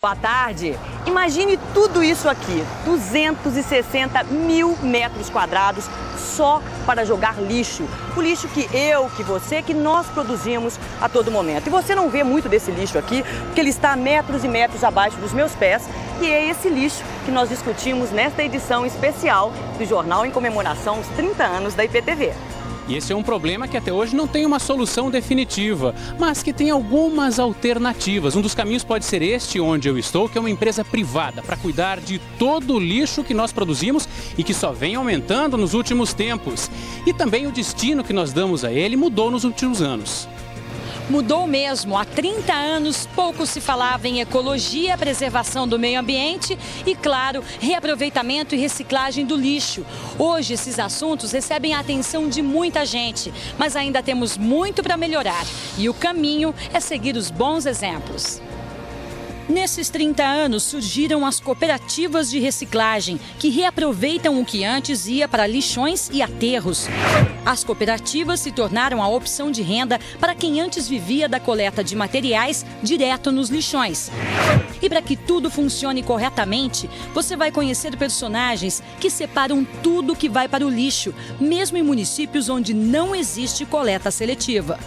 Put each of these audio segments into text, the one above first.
Boa tarde. Imagine tudo isso aqui, 260 mil metros quadrados só para jogar lixo. O lixo que eu, que você, que nós produzimos a todo momento. E você não vê muito desse lixo aqui, porque ele está a metros e metros abaixo dos meus pés. E é esse lixo que nós discutimos nesta edição especial do jornal em comemoração aos 30 anos da IPTV. E esse é um problema que até hoje não tem uma solução definitiva, mas que tem algumas alternativas. Um dos caminhos pode ser este onde eu estou, que é uma empresa privada para cuidar de todo o lixo que nós produzimos e que só vem aumentando nos últimos tempos. E também o destino que nós damos a ele mudou nos últimos anos. Mudou mesmo. Há 30 anos, pouco se falava em ecologia, preservação do meio ambiente e, claro, reaproveitamento e reciclagem do lixo. Hoje, esses assuntos recebem a atenção de muita gente, mas ainda temos muito para melhorar. E o caminho é seguir os bons exemplos. Nesses 30 anos surgiram as cooperativas de reciclagem, que reaproveitam o que antes ia para lixões e aterros. As cooperativas se tornaram a opção de renda para quem antes vivia da coleta de materiais direto nos lixões. E para que tudo funcione corretamente, você vai conhecer personagens que separam tudo que vai para o lixo, mesmo em municípios onde não existe coleta seletiva.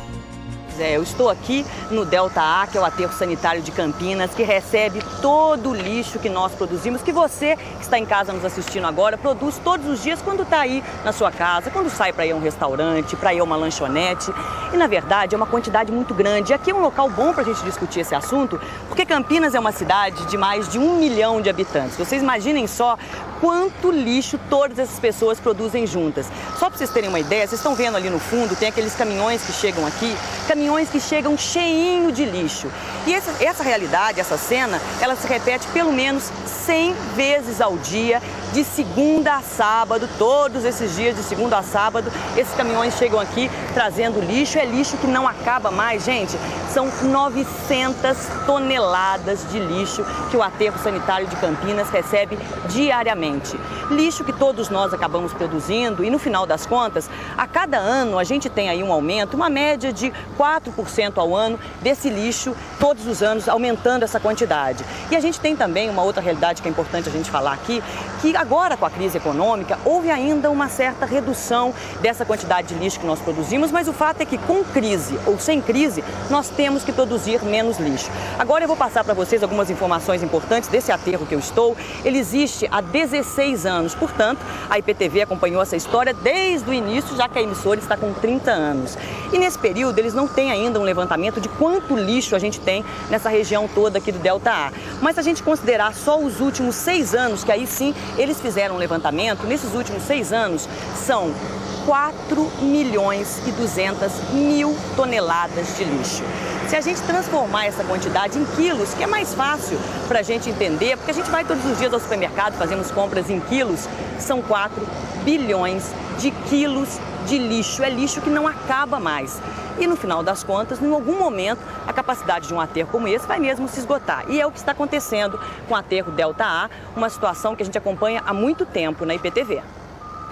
Eu estou aqui no Delta A, que é o aterro sanitário de Campinas, que recebe todo o lixo que nós produzimos, que você que está em casa nos assistindo agora, produz todos os dias quando está aí na sua casa, quando sai para ir a um restaurante, para ir a uma lanchonete. E, na verdade, é uma quantidade muito grande. E aqui é um local bom para a gente discutir esse assunto, porque Campinas é uma cidade de mais de 1 milhão de habitantes. Vocês imaginem só quanto lixo todas essas pessoas produzem juntas. Só para vocês terem uma ideia, vocês estão vendo ali no fundo, tem aqueles caminhões que chegam aqui, caminhões que chegam cheinho de lixo. E essa realidade, essa cena, ela se repete pelo menos 100 vezes ao dia, de segunda a sábado, todos esses dias de segunda a sábado, esses caminhões chegam aqui trazendo lixo. É lixo que não acaba mais, gente. São 900 toneladas de lixo que o aterro sanitário de Campinas recebe diariamente. Lixo que todos nós acabamos produzindo e, no final das contas, a cada ano a gente tem aí um aumento, uma média de 4% ao ano desse lixo, todos os anos aumentando essa quantidade. E a gente tem também uma outra realidade que é importante a gente falar aqui, que agora com a crise econômica houve ainda uma certa redução dessa quantidade de lixo que nós produzimos, mas o fato é que com crise ou sem crise nós temos que produzir menos lixo. Agora eu vou passar para vocês algumas informações importantes desse aterro que eu estou. Ele existe há 16 anos, portanto a IPTV acompanhou essa história desde o início, já que a emissora está com 30 anos. E nesse período eles não têm ainda um levantamento de quanto lixo a gente tem nessa região toda aqui do Delta A. Mas se a gente considerar só os últimos 6 anos, que aí sim eles fizeram um levantamento, nesses últimos 6 anos são 4.200.000 toneladas de lixo. Se a gente transformar essa quantidade em quilos, que é mais fácil para a gente entender, porque a gente vai todos os dias ao supermercado, fazemos compras em quilos, são 4 bilhões de quilos de lixo. É lixo que não acaba mais. E no final das contas, em algum momento, a capacidade de um aterro como esse vai mesmo se esgotar. E é o que está acontecendo com o aterro Delta A, uma situação que a gente acompanha há muito tempo na IPTV.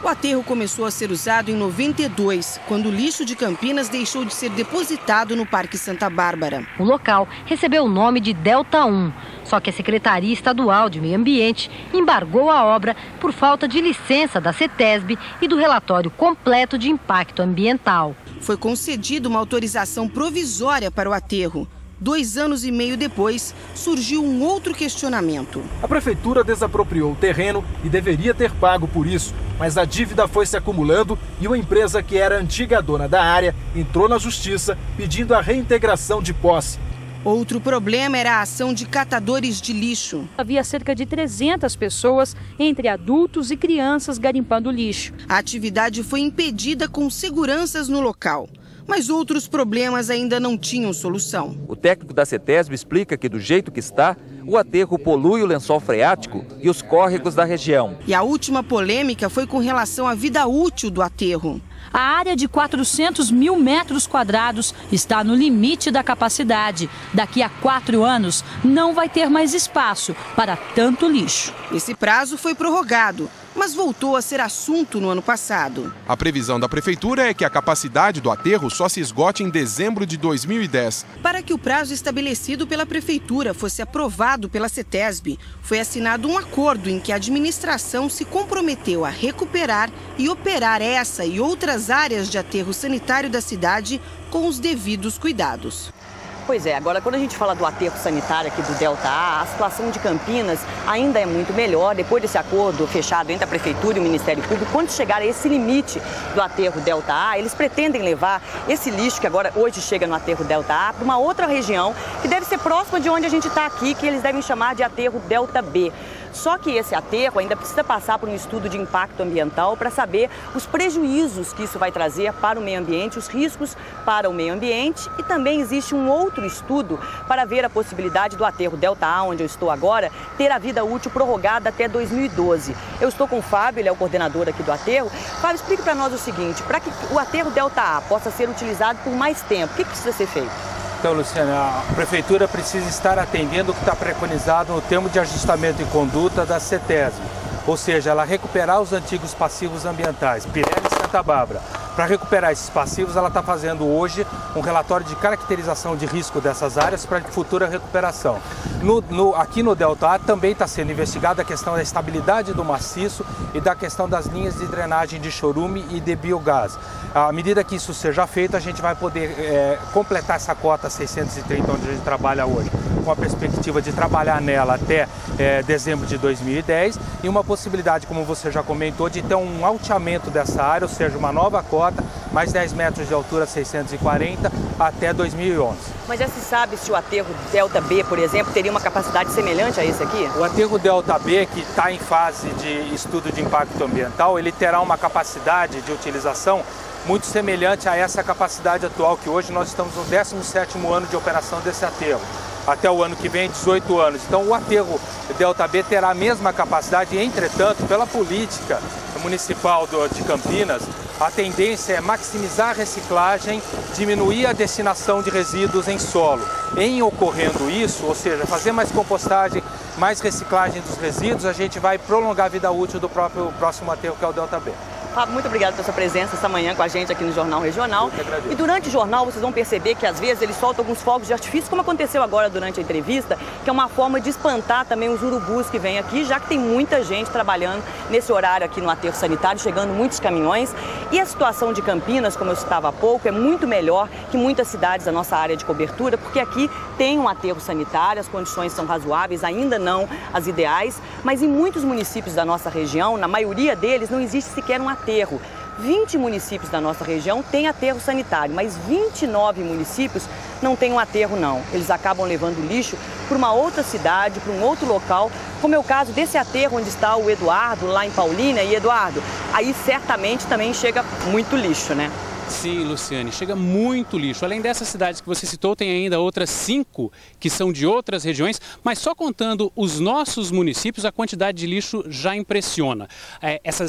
O aterro começou a ser usado em 92, quando o lixo de Campinas deixou de ser depositado no Parque Santa Bárbara. O local recebeu o nome de Delta 1, só que a Secretaria Estadual de Meio Ambiente embargou a obra por falta de licença da CETESB e do relatório completo de impacto ambiental. Foi concedida uma autorização provisória para o aterro. 2 anos e meio depois, surgiu um outro questionamento. A prefeitura desapropriou o terreno e deveria ter pago por isso, mas a dívida foi se acumulando e uma empresa que era antiga dona da área entrou na justiça pedindo a reintegração de posse. Outro problema era a ação de catadores de lixo. Havia cerca de 300 pessoas, entre adultos e crianças, garimpando lixo. A atividade foi impedida com seguranças no local. Mas outros problemas ainda não tinham solução. O técnico da CETESB explica que, do jeito que está, o aterro polui o lençol freático e os córregos da região. E a última polêmica foi com relação à vida útil do aterro. A área de 400 mil metros quadrados está no limite da capacidade. Daqui a 4 anos, não vai ter mais espaço para tanto lixo. Esse prazo foi prorrogado, mas voltou a ser assunto no ano passado. A previsão da prefeitura é que a capacidade do aterro só se esgote em dezembro de 2010. Para que o prazo estabelecido pela prefeitura fosse aprovado pela CETESB, foi assinado um acordo em que a administração se comprometeu a recuperar e operar essa e outras áreas de aterro sanitário da cidade com os devidos cuidados. Pois é, agora quando a gente fala do aterro sanitário aqui do Delta A, a situação de Campinas ainda é muito melhor. Depois desse acordo fechado entre a Prefeitura e o Ministério Público, quando chegar a esse limite do aterro Delta A, eles pretendem levar esse lixo que agora hoje chega no aterro Delta A para uma outra região que deve ser próxima de onde a gente está aqui, que eles devem chamar de aterro Delta B. Só que esse aterro ainda precisa passar por um estudo de impacto ambiental para saber os prejuízos que isso vai trazer para o meio ambiente, os riscos para o meio ambiente, e também existe um outro estudo para ver a possibilidade do aterro Delta A, onde eu estou agora, ter a vida útil prorrogada até 2012. Eu estou com o Fábio, ele é o coordenador aqui do aterro. Fábio, explique para nós o seguinte: para que o aterro Delta A possa ser utilizado por mais tempo, o que precisa ser feito? Então, Luciana, a Prefeitura precisa estar atendendo o que está preconizado no termo de ajustamento e conduta da CETESB, ou seja, ela recuperar os antigos passivos ambientais, Pirelli e Santa Bárbara. Para recuperar esses passivos, ela está fazendo hoje um relatório de caracterização de risco dessas áreas para futura recuperação. Aqui no Delta A também está sendo investigada a questão da estabilidade do maciço e da questão das linhas de drenagem de chorume e de biogás. À medida que isso seja feito, a gente vai poder completar essa cota 630, onde a gente trabalha hoje, com a perspectiva de trabalhar nela até dezembro de 2010 e uma possibilidade, como você já comentou, de ter um alteamento dessa área, ou seja, uma nova cota, mais 10 metros de altura, 640, até 2011. Mas já se sabe se o aterro Delta B, por exemplo, teria uma capacidade semelhante a esse aqui? O aterro Delta B, que está em fase de estudo de impacto ambiental, ele terá uma capacidade de utilização muito semelhante a essa capacidade atual, que hoje nós estamos no 17º ano de operação desse aterro. Até o ano que vem, 18 anos. Então, o aterro Delta B terá a mesma capacidade, entretanto, pela política municipal de Campinas, a tendência é maximizar a reciclagem, diminuir a destinação de resíduos em solo. Em ocorrendo isso, ou seja, fazer mais compostagem, mais reciclagem dos resíduos, a gente vai prolongar a vida útil do próximo aterro, que é o Delta B. Fábio, muito obrigado pela sua presença essa manhã com a gente aqui no Jornal Regional. E durante o jornal vocês vão perceber que às vezes eles soltam alguns fogos de artifício, como aconteceu agora durante a entrevista, que é uma forma de espantar também os urubus que vêm aqui, já que tem muita gente trabalhando nesse horário aqui no aterro sanitário, chegando muitos caminhões. E a situação de Campinas, como eu citava há pouco, é muito melhor que muitas cidades da nossa área de cobertura, porque aqui tem um aterro sanitário, as condições são razoáveis, ainda não as ideais, mas em muitos municípios da nossa região, na maioria deles, não existe sequer um aterro. 20 municípios da nossa região têm aterro sanitário, mas 29 municípios não têm um aterro, não. Eles acabam levando lixo para uma outra cidade, para um outro local, como é o caso desse aterro onde está o Eduardo, lá em Paulínia. E, Eduardo, aí certamente também chega muito lixo, né? Sim, Luciane, chega muito lixo. Além dessas cidades que você citou, tem ainda outras 5 que são de outras regiões, mas só contando os nossos municípios, a quantidade de lixo já impressiona.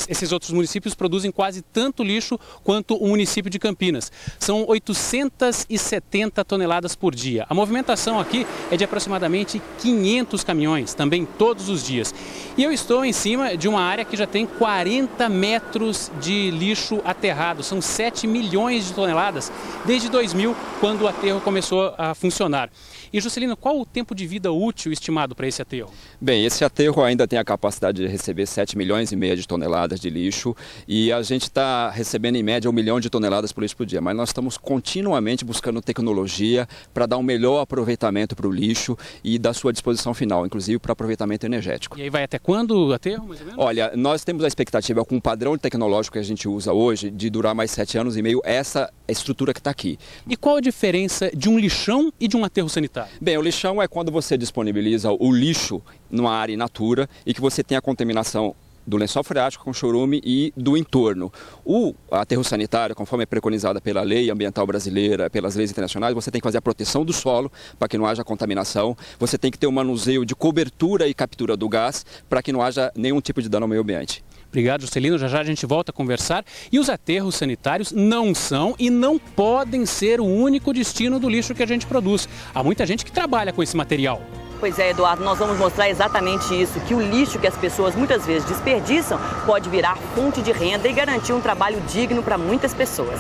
Esses outros municípios produzem quase tanto lixo quanto o município de Campinas. São 870 toneladas por dia. A movimentação aqui é de aproximadamente 500 caminhões, também todos os dias. E eu estou em cima de uma área que já tem 40 metros de lixo aterrado. São 7 milhões de toneladas desde 2000, quando o aterro começou a funcionar. E, Juscelino, qual o tempo de vida útil estimado para esse aterro? Bem, esse aterro ainda tem a capacidade de receber 7,5 milhões de toneladas de lixo e a gente está recebendo em média 1 milhão de toneladas por lixo por dia, mas nós estamos continuamente buscando tecnologia para dar um melhor aproveitamento para o lixo e da sua disposição final, inclusive para aproveitamento energético. E aí vai até quando o aterro, mais ou menos? Olha, nós temos a expectativa com o padrão tecnológico que a gente usa hoje de durar mais 7 anos e meio essa estrutura que está aqui. E qual a diferença de um lixão e de um aterro sanitário? Bem, o lixão é quando você disponibiliza o lixo numa área in natura e que você tem a contaminação do lençol freático com chorume e do entorno. O aterro sanitário, conforme é preconizada pela lei ambiental brasileira, pelas leis internacionais, você tem que fazer a proteção do solo para que não haja contaminação, você tem que ter um manuseio de cobertura e captura do gás para que não haja nenhum tipo de dano ao meio ambiente. Obrigado, Juscelino. Já já a gente volta a conversar. E os aterros sanitários não são e não podem ser o único destino do lixo que a gente produz. Há muita gente que trabalha com esse material. Pois é, Eduardo, nós vamos mostrar exatamente isso, que o lixo que as pessoas muitas vezes desperdiçam pode virar fonte de renda e garantir um trabalho digno para muitas pessoas.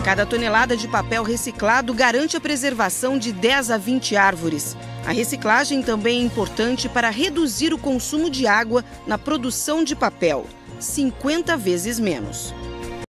Cada tonelada de papel reciclado garante a preservação de 10 a 20 árvores. A reciclagem também é importante para reduzir o consumo de água na produção de papel, 50 vezes menos.